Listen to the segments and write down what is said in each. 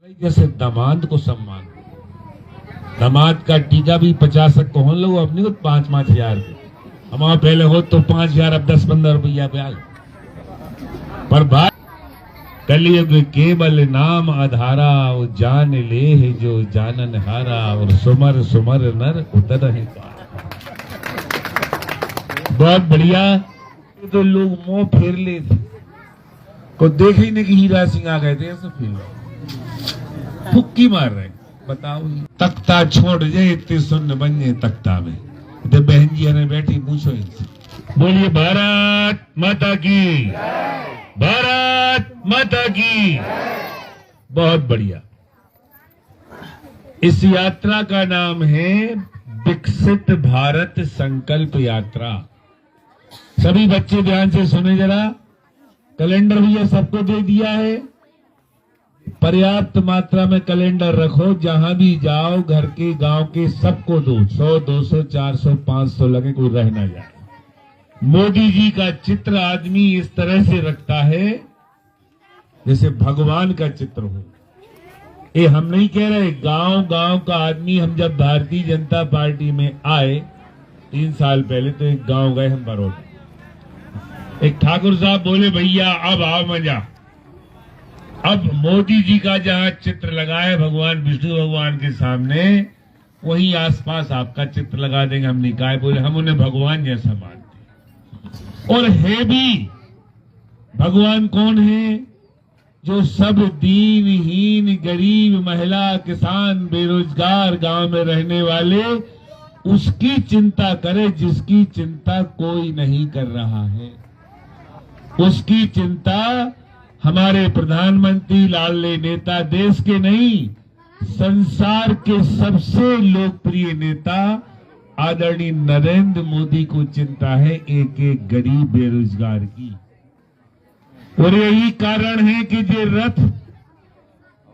जैसे दामाद को सम्मान, दामाद का टीका भी 50 को होने लगे अपने को 5-5 हजार हमारा पहले हो तो 5 हजार अब 10-15 रुपया पे आ पर भाई कलयुग केवल नाम आधारा वो जान ले है जो जानन हारा और सुमर सुमर नर उतर है बहुत बढ़िया। तो लोग मुंह फेर ले थे को देख ही नहीं कि हीरा सिंह आ गए थे ऐसे फील फुक्की मार रहे बताओ तख्ता छोड़ जाए इतने सुन्न बन जाए तख्ता में तो बहन जी ने बैठी पूछो इनसे बोलिए भारत माता की, भारत माता की। बहुत बढ़िया। इस यात्रा का नाम है विकसित भारत संकल्प यात्रा। सभी बच्चे ध्यान से सुने जरा, कैलेंडर भैया सबको दे दिया है, पर्याप्त मात्रा में कैलेंडर रखो, जहां भी जाओ घर के गांव के सबको दो, 100, 200, 400, 500 लगे, कोई रह ना जाए। मोदी जी का चित्र आदमी इस तरह से रखता है जैसे भगवान का चित्र हो। ये हम नहीं कह रहे, गांव गांव का आदमी। हम जब भारतीय जनता पार्टी में आए 3 साल पहले तो एक गांव गए हम बड़ौदा, एक ठाकुर साहब बोले भैया अब आओ मजा, अब मोदी जी का जहां चित्र लगा है भगवान विष्णु भगवान के सामने वहीं आसपास आपका चित्र लगा देंगे। हम निकाय बोले हम उन्हें भगवान जैसा मानते और है भी। भगवान कौन है? जो सब दीनहीन गरीब महिला किसान बेरोजगार गांव में रहने वाले उसकी चिंता करे, जिसकी चिंता कोई नहीं कर रहा है। उसकी चिंता हमारे प्रधानमंत्री लाडले नेता, देश के नहीं संसार के सबसे लोकप्रिय नेता आदरणीय नरेंद्र मोदी को चिंता है एक एक गरीब बेरोजगार की। और यही कारण है कि ये रथ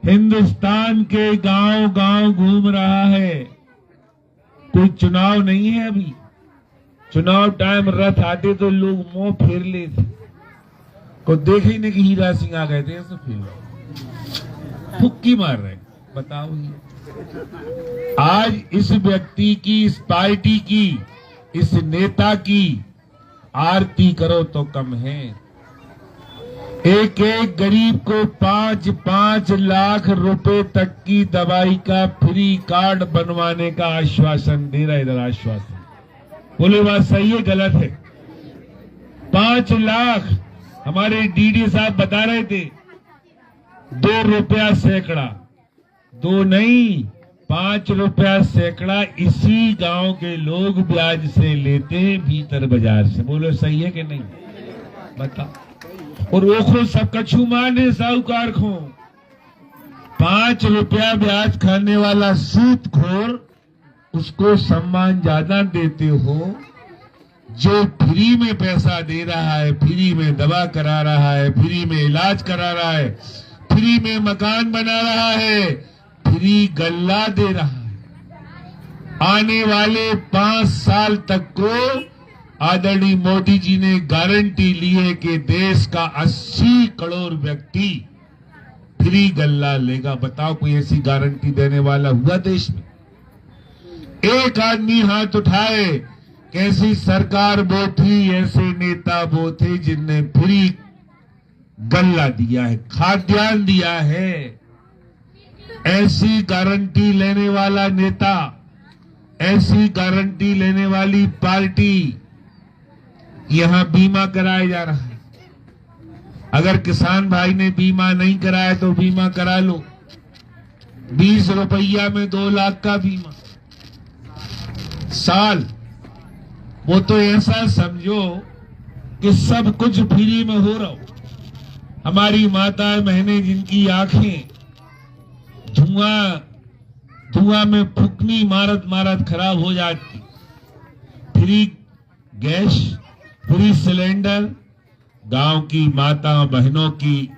हिंदुस्तान के गांव गांव घूम रहा है। कोई चुनाव नहीं है अभी, चुनाव टाइम रथ आते तो लोग मुंह फेर लेते, को देख ही नहीं कि हीरा सिंह आ गए थे ऐसे फील फुक्की मार रहे बताओ। आज इस व्यक्ति की, इस पार्टी की, इस नेता की आरती करो तो कम है। एक एक गरीब को 5-5 लाख रुपए तक की दवाई का फ्री कार्ड बनवाने का आश्वासन दे रहा है। इधर आश्वासन बोले बात सही है गलत है? 5 लाख हमारे डीडी साहब बता रहे थे, 2 रुपया सैकड़ा, 2 नहीं 5 रुपया सैकड़ा इसी गांव के लोग ब्याज से लेते हैं भीतर बाजार से। बोलो सही है कि नहीं बताओ। और वो खुद सब कछू माने साहूकार खो, 5 रुपया ब्याज खाने वाला सूदखोर उसको सम्मान ज्यादा देते हो। जो फ्री में पैसा दे रहा है, फ्री में दवा करा रहा है, फ्री में इलाज करा रहा है, फ्री में मकान बना रहा है, फ्री गल्ला दे रहा है। आने वाले 5 साल तक को आदरणीय मोदी जी ने गारंटी ली है कि देश का 80 करोड़ व्यक्ति फ्री गल्ला लेगा। बताओ कोई ऐसी गारंटी देने वाला हुआ देश में? एक आदमी हाथ उठाए। कैसी सरकार वो थी, ऐसे नेता वो थे जिनने फ्री गल्ला दिया है, खाद्यान्न दिया है। ऐसी गारंटी लेने वाला नेता, ऐसी गारंटी लेने वाली पार्टी यहां बीमा कराया जा रहा है। अगर किसान भाई ने बीमा नहीं कराया तो बीमा करा लो, 20 रुपया में 2 लाख का बीमा साल। वो तो ऐसा समझो कि सब कुछ फ्री में हो रहा हो। हमारी माता बहनें जिनकी आंखें धुआं में फुकनी मारत मारत खराब हो जाती, फ्री गैस, फ्री सिलेंडर, गांव की माता बहनों की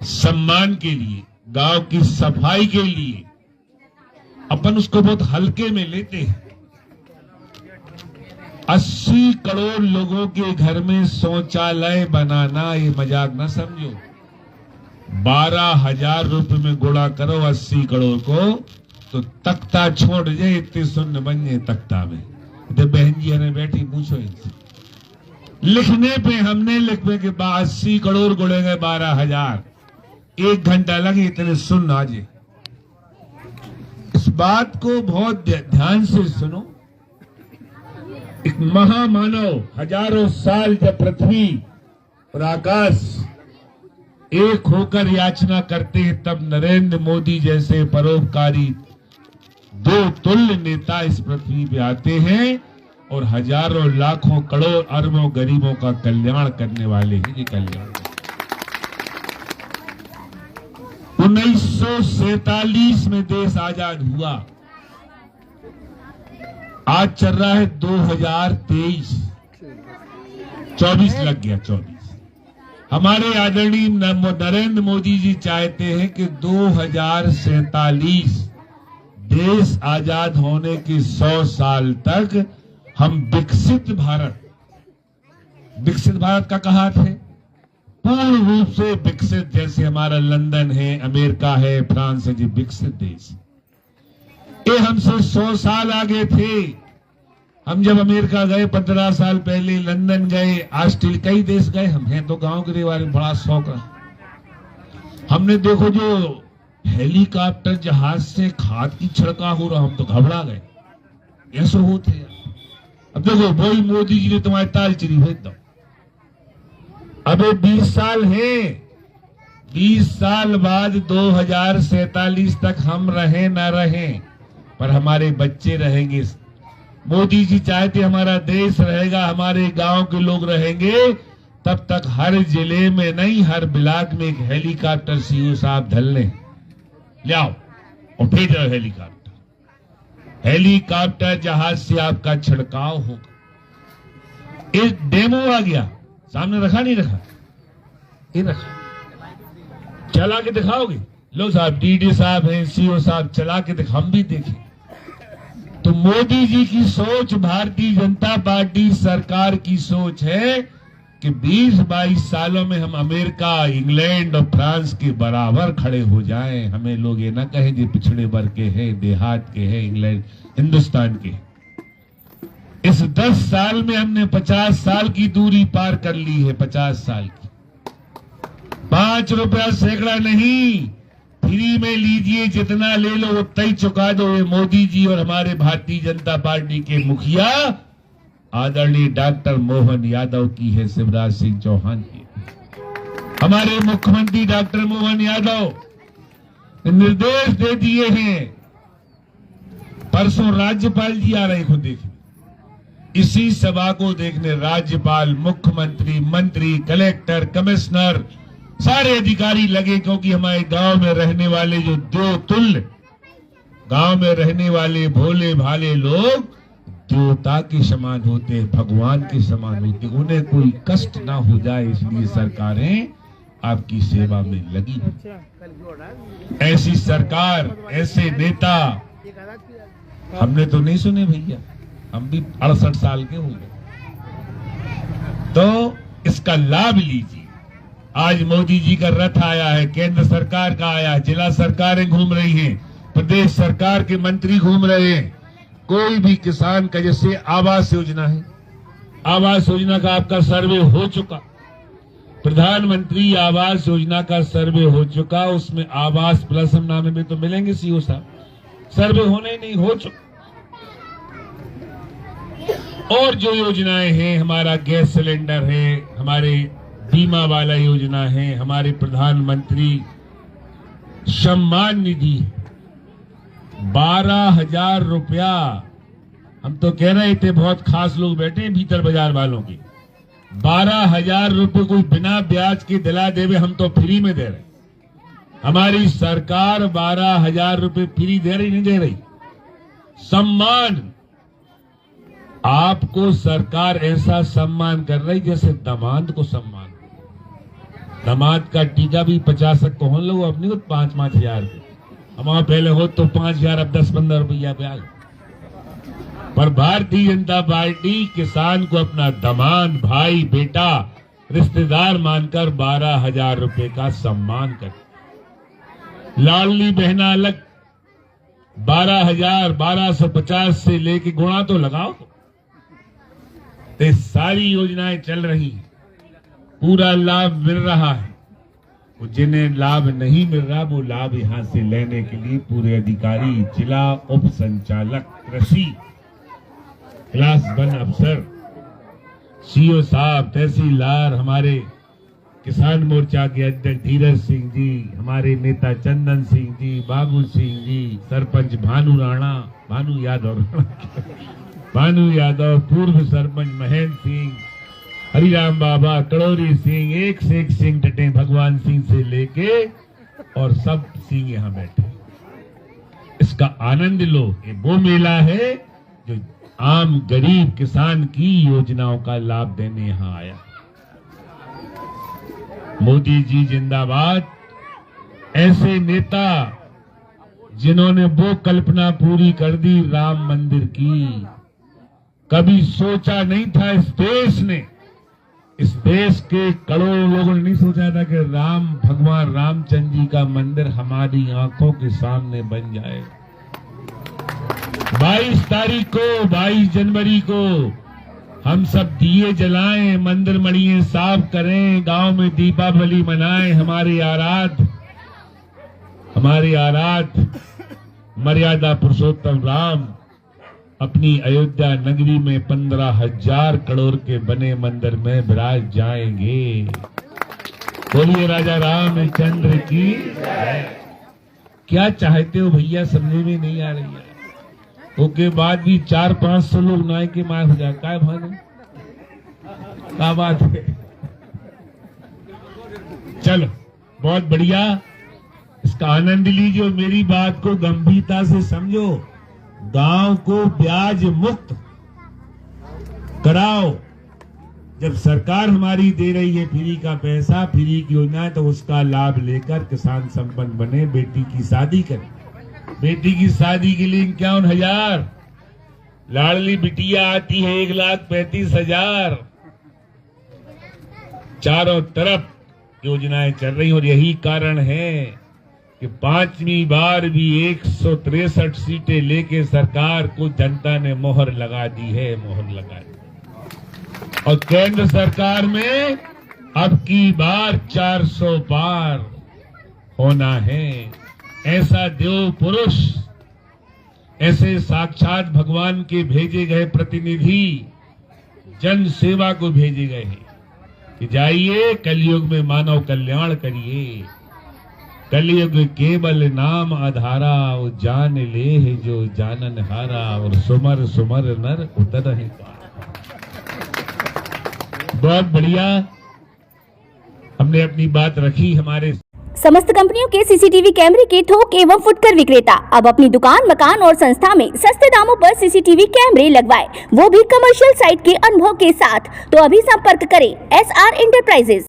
सम्मान के लिए, गांव की सफाई के लिए अपन उसको बहुत हल्के में लेते हैं। 80 करोड़ लोगों के घर में शौचालय बनाना ये मजाक ना समझो। 12,000 रुपए में गुणा करो 80 करोड़ को, तो तख्ता छोड़ जाए, इतने शून्य बन जाए तख्ता में। तो बहन जी हमें बैठी, पूछो इनसे, लिखने पे हमने लिखने के बाद 80 करोड़ गुणेंगे 12,000, 1 घंटा लगे इतने शून्य आ जाए। इस बात को बहुत ध्यान से सुनो। एक महामानव हजारों साल जब पृथ्वी और आकाश एक होकर याचना करते हैं, तब नरेंद्र मोदी जैसे परोपकारी दो तुल्य नेता इस पृथ्वी पे आते हैं और हजारों लाखों करोड़ अरबों गरीबों का कल्याण करने वाले हैं। ये कल्याण 1947 में देश आजाद हुआ, आज चल रहा है 2023, 24 लग गया 24। हमारे आदरणीय नरेंद्र मोदी जी चाहते हैं कि 2047 देश आजाद होने के 100 साल तक हम विकसित भारत का कहा थे, पूर्ण रूप से विकसित, जैसे हमारा लंदन है, अमेरिका है, फ्रांस है, जी विकसित देश। ये हमसे 100 साल आगे थे। हम जब अमेरिका गए 15 साल पहले, लंदन गए, ऑस्ट्रेलिया, कई देश गए। हम हैं तो गांव के बारे में बड़ा शौक रहा। हमने देखो जो हेलीकॉप्टर जहाज से खाद की छिड़काव हो रहा, हम तो घबरा गए, ऐसे होते हैं। अब देखो वही मोदी जी ने तुम्हारी तालचेरी भेज दो। अबे 20 साल है, 20 साल बाद 2047 तक हम रहे ना रहे, पर हमारे बच्चे रहेंगे। मोदी जी चाहते हमारा देश रहेगा, हमारे गांव के लोग रहेंगे, तब तक हर जिले में नहीं, हर ब्लॉक में एक हेलीकॉप्टर सीओ साहब धल ले आओ और भेजो हेलीकॉप्टर जहाज से आपका छिड़काव होगा। एक डेमो आ गया, सामने रखा नहीं रखा, ये रखा, चला के दिखाओगे? लो साहब, डीडी साहब हैं, सीओ साहब, चला के दिखा, हम भी देखें। तो मोदी जी की सोच, भारतीय जनता पार्टी सरकार की सोच है कि 20-22 सालों में हम अमेरिका, इंग्लैंड और फ्रांस के बराबर खड़े हो जाएं। हमें लोग ये ना कहें कि पिछड़े वर्ग के हैं, देहात के हैं, इंग्लैंड, हिंदुस्तान के। इस 10 साल में हमने 50 साल की दूरी पार कर ली है, 50 साल की। 5 रुपया सैकड़ा नहीं, फ्री में लीजिए, जितना ले लो उतना ही चुका दो। ये मोदी जी और हमारे भारतीय जनता पार्टी के मुखिया आदरणीय डॉक्टर मोहन यादव की है, शिवराज सिंह चौहान की। हमारे मुख्यमंत्री डॉक्टर मोहन यादव ने निर्देश दे दिए हैं। परसों राज्यपाल जी आ रहे खुद देखने, इसी सभा को देखने राज्यपाल, मुख्यमंत्री, मंत्री, कलेक्टर, कमिश्नर, सारे अधिकारी लगे, क्योंकि हमारे गांव में रहने वाले जो दो तुल्य, गांव में रहने वाले भोले भाले लोग देवता के समान होते हैं, भगवान के समान होते हैं। उन्हें कोई कष्ट ना हो जाए, इसलिए सरकारें आपकी सेवा में लगी। ऐसी सरकार, ऐसे नेता हमने तो नहीं सुने भैया, हम भी 68 साल के हो गए। तो इसका लाभ लीजिए। आज मोदी जी का रथ आया है, केंद्र सरकार का आया है, जिला सरकारें घूम रही हैं, प्रदेश सरकार के मंत्री घूम रहे हैं। कोई भी किसान का, जैसे आवास योजना है, आवास योजना का आपका सर्वे हो चुका, प्रधानमंत्री आवास योजना का सर्वे हो चुका, उसमें आवास प्लस हम नामे में तो मिलेंगे सीओ साहब, सर्वे होने ही नहीं, हो चुका। और जो योजनाएं हैं, हमारा गैस सिलेंडर है, हमारे बीमा वाला योजना है, हमारे प्रधानमंत्री सम्मान निधि 12,000 रुपया। हम तो कह रहे थे, बहुत खास लोग बैठे हैं भीतर बाजार वालों के, 12,000 रुपये कोई बिना ब्याज के दिला देवे, हम तो फ्री में दे रहे। हमारी सरकार 12,000 रुपये फ्री दे रही, नहीं दे रही, सम्मान। आपको सरकार ऐसा सम्मान कर रही जैसे दामाद को सम्मान। दामाद का टीका भी 50 को हो लोग, अपनी को 5-5 हजार, हमारा पहले हो तो 5,000, अब 10-15 रुपया ब्याज। पर भारतीय जनता पार्टी किसान को अपना दामाद, भाई, बेटा, रिश्तेदार मानकर 12,000 रुपए का सम्मान करती। लाडली बहना अलग 12,1250 से लेके गुणा तो लगाओ। तो सारी योजनाएं चल रही, पूरा लाभ मिल रहा है। जिन्हें लाभ नहीं मिल रहा वो लाभ यहां से लेने के लिए पूरे अधिकारी, जिला उप संचालक कृषि, क्लास 1 अफसर, सीओ साहब, तहसीलदार, हमारे किसान मोर्चा के अध्यक्ष धीरज सिंह जी, हमारे नेता चंदन सिंह जी, बाबू सिंह जी, सरपंच भानु यादव, पूर्व सरपंच महेंद्र सिंह, हरिराम बाबा, कड़ोरी सिंह, एक से एक सिंह डटे, भगवान सिंह से लेके और सब सिंह यहाँ बैठे। इसका आनंद लो। ये वो मेला है जो आम गरीब किसान की योजनाओं का लाभ देने यहाँ आया। मोदी जी जिंदाबाद। ऐसे नेता जिन्होंने वो कल्पना पूरी कर दी राम मंदिर की। कभी सोचा नहीं था इस देश के करोड़ों लोगों ने नहीं सोचा था कि भगवान रामचंद्र जी का मंदिर हमारी आंखों के सामने बन जाए। 22 जनवरी को हम सब दिए जलाएं, मंदिर मणिये साफ करें, गांव में दीपावली मनाएं। हमारे आराध मर्यादा पुरुषोत्तम राम अपनी अयोध्या नगरी में 15,000 करोड़ के बने मंदिर में विराज जाएंगे। बोलिए राजा रामचंद्र की। क्या चाहते हो भैया, समझ में नहीं आ रही है। उसके बाद भी 400-500 लोग नाय के मार हो जाए, काय भाने क्या बात है। चलो बहुत बढ़िया, इसका आनंद लीजिए और मेरी बात को गंभीरता से समझो। गांव को ब्याज मुक्त कराओ। जब सरकार हमारी दे रही है फ्री का पैसा, फ्री की योजना, तो उसका लाभ लेकर किसान संपन्न बने, बेटी की शादी करें। बेटी की शादी के लिए 51,000, लाडली बिटिया आती है 1,35,000। चारों तरफ योजनाएं चल रही और यही कारण है कि 5वीं बार भी 163 सीटें लेके सरकार को जनता ने मोहर लगा दी है, और केंद्र सरकार में अब की बार 400 पार होना है। ऐसा देव पुरुष, ऐसे साक्षात भगवान के भेजे गए प्रतिनिधि जन सेवा को भेजे गए हैं कि जाइए कलयुग में मानव कल्याण करिए। कलयुग केवल नाम आधारा, वो जान ले है जो जानन हारा, और सुमर सुमर नर उतर है पार। बहुत बढ़िया, हमने अपनी बात रखी। हमारे समस्त कंपनियों के सीसीटीवी कैमरे के थोक एवं फुटकर विक्रेता अब अपनी दुकान, मकान और संस्था में सस्ते दामों पर सीसीटीवी कैमरे लगवाए, वो भी कमर्शियल साइट के अनुभव के साथ। तो अभी संपर्क करें SR इंटरप्राइजेज।